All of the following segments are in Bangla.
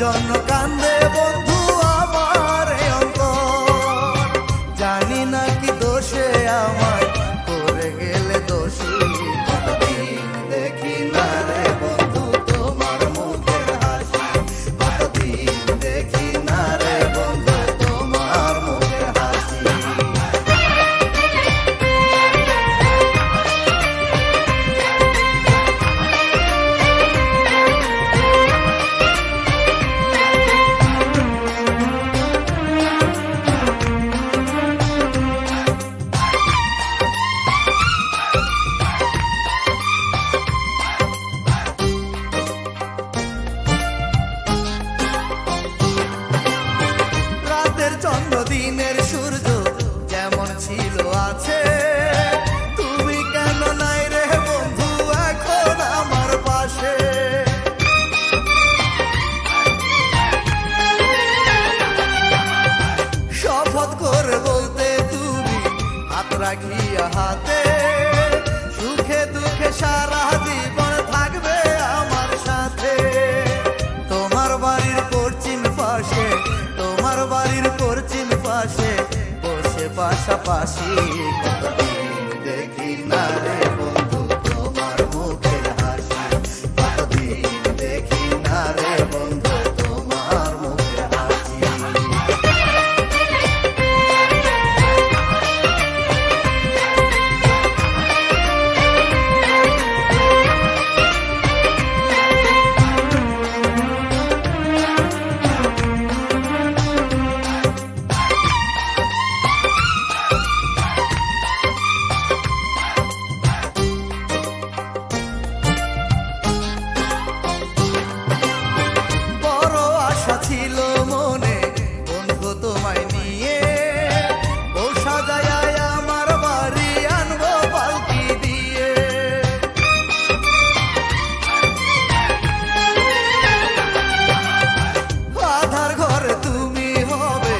জন্য কান্দে বন্ধু আমার এই অন্তর। জানি না কি দোষে আমায় করে গেলে দোষী। কতদিন দেখি না রে বন্ধু তোমার মুখের হাসি, কতদিন দেখি না রে বন্ধু তোমার মুখের হাসি। দিনের সূর্য যেমন ছিল আছে, তুমি কেন নাই রে বন্ধু এখন আমার পাশে। শপথ করে বলতে তুমি হাত রাখিয়া হাতে, সুখে দুঃখে সারা জীবন থাকবে আমার সাথে। তোমার বাড়ির পশ্চিম পাশে, তোমার বাড়ির পশ্চিম পাশে বসে পাশাপাশি। কতদিন দেখি না রে বন্ধু তোমার মুখের হাসি, কতদিন দেখি না রে বন্ধু তোমার মুখের হাসি। ছিল মনে বন্ধু তোমায় নিয়ে, ও সাজায় আমার বাড়ি আনবো পালকি দিয়ে। আধার ঘরে তুমি হবে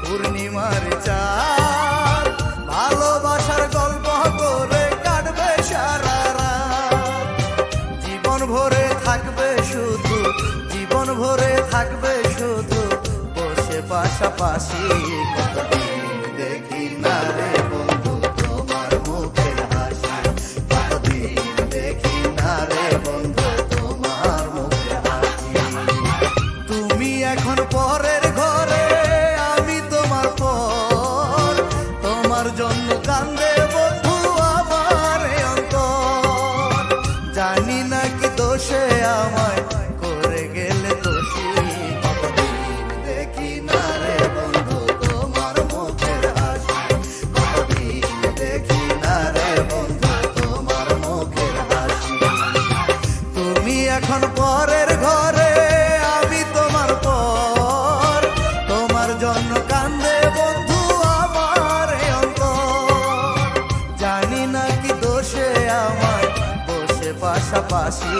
পূর্ণিমার চাঁদ, ভালোবাসার গল্প করে কাটবে সারা রাত। জীবন ভরে থাকবে শুধু, জীবন ভরে থাকবে শুধু বসে পাশাপাশি। কতদিন দেখি না রে বন্ধু তোমার মুখের হাসি, কতদিন দেখি না রে বন্ধু তোমার মুখের হাসি। তুমি এখন পরের ঘরে, আমি তোমার পর, তোমার জন্য কান্দে বন্ধু আমার এই অন্তর। জানি না কি দোষে আমায় করে গেলে দোষী। কতদিন দেখি না রে বন্ধু তোমার মুখের হাসি, কতদিন দেখি না রে বন্ধু তোমার মুখের হাসি। তুমি এখন পরের ঘরে, আমি তোমার পর, তোমার জন্য কান্দে বন্ধু আমার এই অন্তর। জানি না কি দোষে আমায় বসে পাশাপাশি।